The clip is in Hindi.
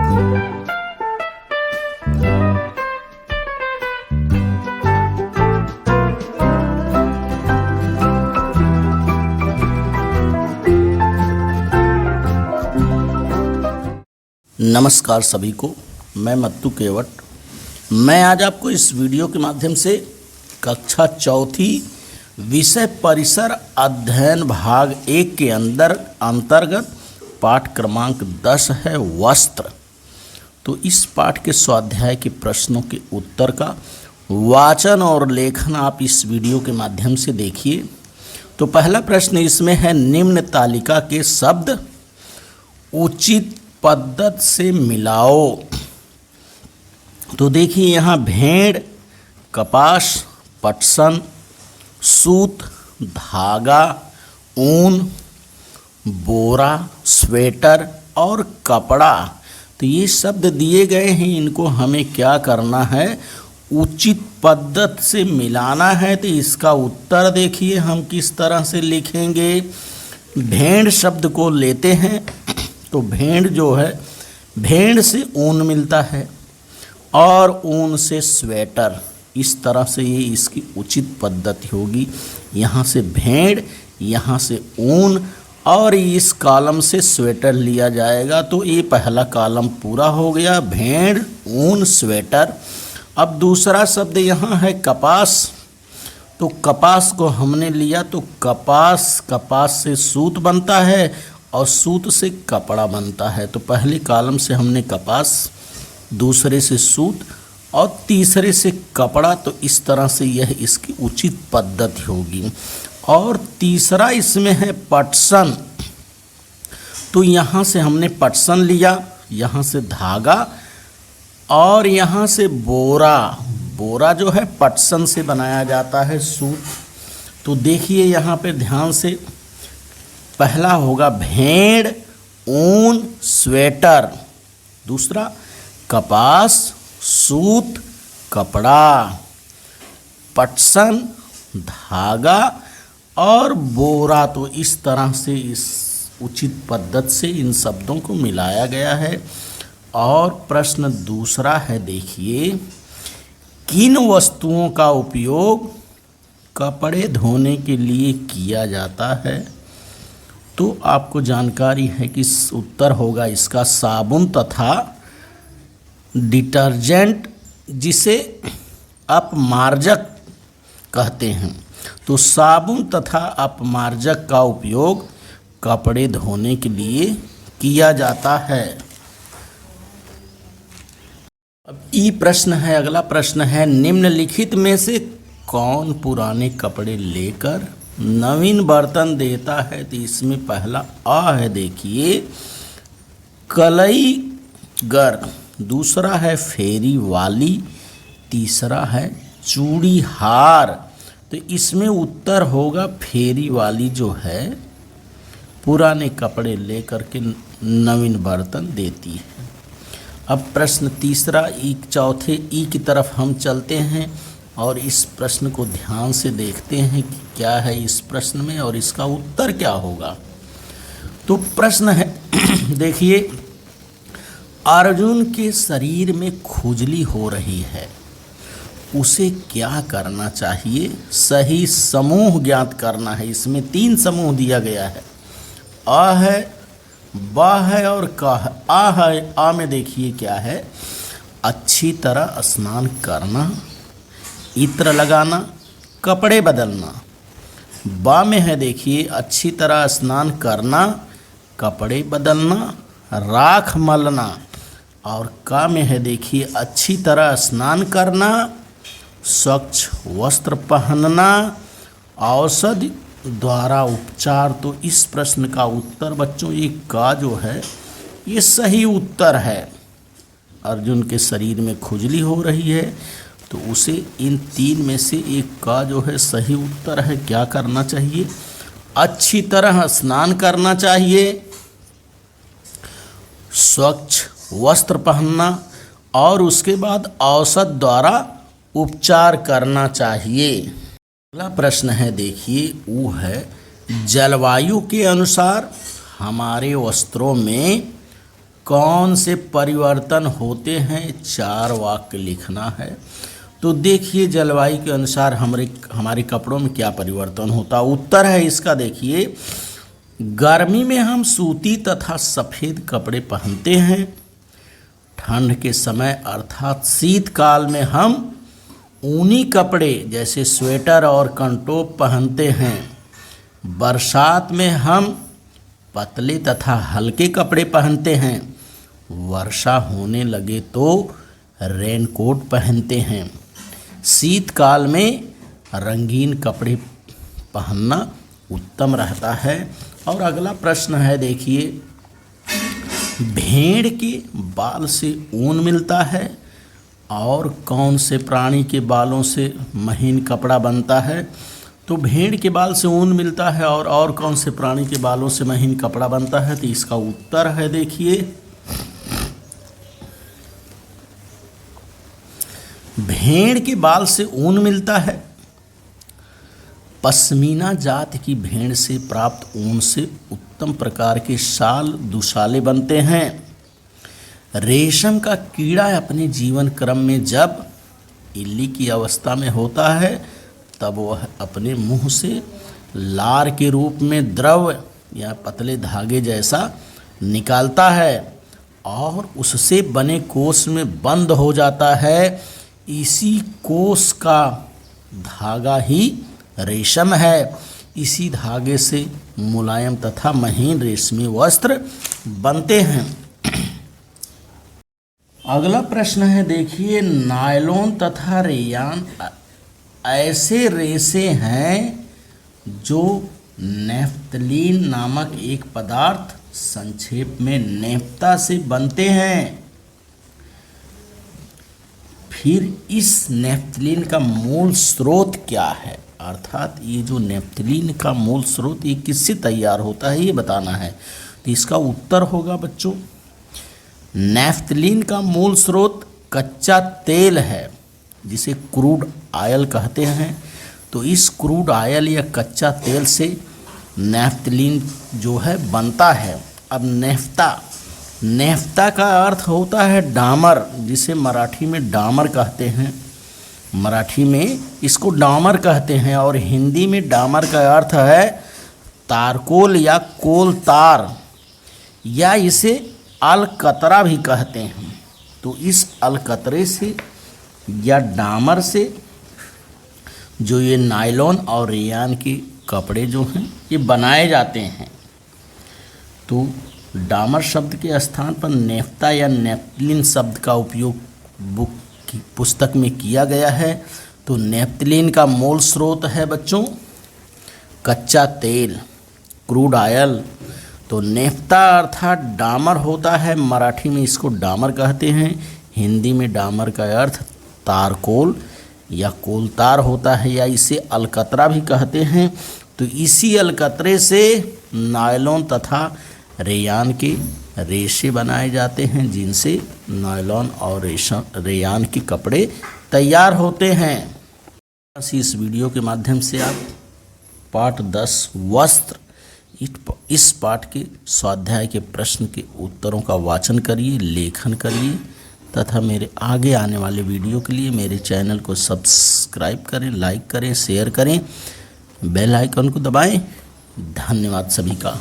नमस्कार सभी को, मैं मत्तू केवट। मैं आज आपको इस वीडियो के माध्यम से कक्षा चौथी विषय परिसर अध्ययन भाग 1 के अंतर्गत पाठ क्रमांक 10 है वस्त्र। तो इस पाठ के स्वाध्याय के प्रश्नों के उत्तर का वाचन और लेखन आप इस वीडियो के माध्यम से देखिए। तो पहला प्रश्न इसमें है, निम्न तालिका के शब्द उचित पद्धति से मिलाओ। तो देखिए यहाँ भेड़, कपास, पटसन, सूत, धागा, ऊन, बोरा, स्वेटर और कपड़ा, तो ये शब्द दिए गए हैं। इनको हमें क्या करना है, उचित पद्धति से मिलाना है। तो इसका उत्तर देखिए हम किस तरह से लिखेंगे। भेड़ शब्द को लेते हैं तो भेड़ जो है, भेड़ से ऊन मिलता है और ऊन से स्वेटर। इस तरह से ये इसकी उचित पद्धति होगी। यहाँ से भेड़, यहाँ से ऊन और इस कॉलम से स्वेटर लिया जाएगा। तो ये पहला कॉलम पूरा हो गया, भेड़, ऊन, स्वेटर। अब दूसरा शब्द यहाँ है कपास। तो कपास को हमने लिया तो कपास से सूत बनता है और सूत से कपड़ा बनता है। तो पहले कॉलम से हमने कपास, दूसरे से सूत और तीसरे से कपड़ा। तो इस तरह से यह इसकी उचित पद्धति होगी। और तीसरा इसमें है पटसन। तो यहाँ से हमने पटसन लिया, यहाँ से धागा और यहाँ से बोरा। बोरा जो है पटसन से बनाया जाता है, सूत। तो देखिए यहाँ पे ध्यान से, पहला होगा भेड़, ऊन, स्वेटर। दूसरा कपास, सूत, कपड़ा, पटसन, धागा और बोरा। तो इस तरह से इस उचित पद्धति से इन शब्दों को मिलाया गया है। और प्रश्न दूसरा है, देखिए, किन वस्तुओं का उपयोग कपड़े धोने के लिए किया जाता है। तो आपको जानकारी है कि उत्तर होगा इसका साबुन तथा डिटर्जेंट, जिसे अपमार्जक कहते हैं। तो साबुन तथा अपमार्जक का उपयोग कपड़े धोने के लिए किया जाता है। अब ई प्रश्न है, अगला प्रश्न है, निम्नलिखित में से कौन पुराने कपड़े लेकर नवीन बर्तन देता है। तो इसमें पहला आ है, देखिए, कलईगर। दूसरा है फेरी वाली। तीसरा है चूड़ी हार। तो इसमें उत्तर होगा फेरी वाली, जो है पुराने कपड़े लेकर के नवीन बर्तन देती है। अब प्रश्न तीसरा, चौथे ई की तरफ हम चलते हैं और इस प्रश्न को ध्यान से देखते हैं कि क्या है इस प्रश्न में और इसका उत्तर क्या होगा। तो प्रश्न है देखिए, अर्जुन के शरीर में खुजली हो रही है, उसे क्या करना चाहिए। सही समूह ज्ञात करना है। इसमें 3 समूह दिया गया है, आ है, बा है और का है। आ है, आ में देखिए क्या है, अच्छी तरह स्नान करना, इत्र लगाना, कपड़े बदलना। बा में है, देखिए, अच्छी तरह स्नान करना, कपड़े बदलना, राख मलना। और का में है, देखिए, अच्छी तरह स्नान करना, स्वच्छ वस्त्र पहनना, औषधि द्वारा उपचार। तो इस प्रश्न का उत्तर बच्चों, ये का जो है ये सही उत्तर है। अर्जुन के शरीर में खुजली हो रही है तो उसे इन 3 में से एक का जो है सही उत्तर है। क्या करना चाहिए, अच्छी तरह स्नान करना चाहिए, स्वच्छ वस्त्र पहनना और उसके बाद औषध द्वारा उपचार करना चाहिए। अगला प्रश्न है, देखिए, वो है, जलवायु के अनुसार हमारे वस्त्रों में कौन से परिवर्तन होते हैं, 4 वाक्य लिखना है। तो देखिए जलवायु के अनुसार हमारे कपड़ों में क्या परिवर्तन होता। उत्तर है इसका, देखिए गर्मी में हम सूती तथा सफ़ेद कपड़े पहनते हैं। ठंड के समय अर्थात शीतकाल में हम ऊनी कपड़े जैसे स्वेटर और कंटोप पहनते हैं। बरसात में हम पतले तथा हल्के कपड़े पहनते हैं। वर्षा होने लगे तो रेनकोट पहनते हैं। शीतकाल में रंगीन कपड़े पहनना उत्तम रहता है। और अगला प्रश्न है, देखिए भेड़ के बाल से ऊन मिलता है और कौन से प्राणी के बालों से महीन कपड़ा बनता है। तो भेड़ के बाल से ऊन मिलता है और कौन से प्राणी के बालों से महीन कपड़ा बनता है। तो इसका उत्तर है, देखिए भेड़ के बाल से ऊन मिलता है। पश्मीना जात की भेड़ से प्राप्त ऊन से उत्तम प्रकार के शाल दुशाले बनते हैं। रेशम का कीड़ा अपने जीवन क्रम में जब इल्ली की अवस्था में होता है तब वह अपने मुंह से लार के रूप में द्रव या पतले धागे जैसा निकालता है और उससे बने कोश में बंद हो जाता है। इसी कोश का धागा ही रेशम है। इसी धागे से मुलायम तथा महीन रेशमी वस्त्र बनते हैं। अगला प्रश्न है, देखिए नायलॉन तथा रेयान ऐसे रेशे हैं जो नेफ्थलीन नामक एक पदार्थ संक्षेप में नेफ्ता से बनते हैं। फिर इस नेफ्थलीन का मूल स्रोत क्या है, अर्थात ये जो नेफ्थलीन का मूल स्रोत ये किससे तैयार होता है ये बताना है। तो इसका उत्तर होगा बच्चों, नेफ्थलीन का मूल स्रोत कच्चा तेल है जिसे क्रूड ऑयल कहते हैं। तो इस क्रूड ऑयल या कच्चा तेल से नेफ्थलीन जो है बनता है। अब नेफ्ता का अर्थ होता है डामर, जिसे मराठी में डामर कहते हैं। मराठी में इसको डामर कहते हैं और हिंदी में डामर का अर्थ है तारकोल या कोल तार, या इसे अलकतरा भी कहते हैं। तो इस अलकतरे से या डामर से जो ये नायलॉन और रेयान के कपड़े जो हैं ये बनाए जाते हैं। तो डामर शब्द के स्थान पर नेफ्ता या नेफ्थलीन शब्द का उपयोग बुक की पुस्तक में किया गया है। तो नेफ्थलीन का मूल स्रोत है बच्चों कच्चा तेल, क्रूड ऑयल। तो नेफ्ता अर्थात डामर होता है, मराठी में इसको डामर कहते हैं। हिंदी में डामर का अर्थ तारकोल या कोलतार होता है, या इसे अलकतरा भी कहते हैं। तो इसी अलकतरे से नायलॉन तथा रेयान के रेशे बनाए जाते हैं, जिनसे नायलॉन और रेयान के कपड़े तैयार होते हैं। इस वीडियो के माध्यम से आप पाठ 10 वस्त्र इस पाठ के स्वाध्याय के प्रश्न के उत्तरों का वाचन करिए, लेखन करिए तथा मेरे आगे आने वाले वीडियो के लिए मेरे चैनल को सब्सक्राइब करें, लाइक करें, शेयर करें, बेल आइकन को दबाएं। धन्यवाद सभी का।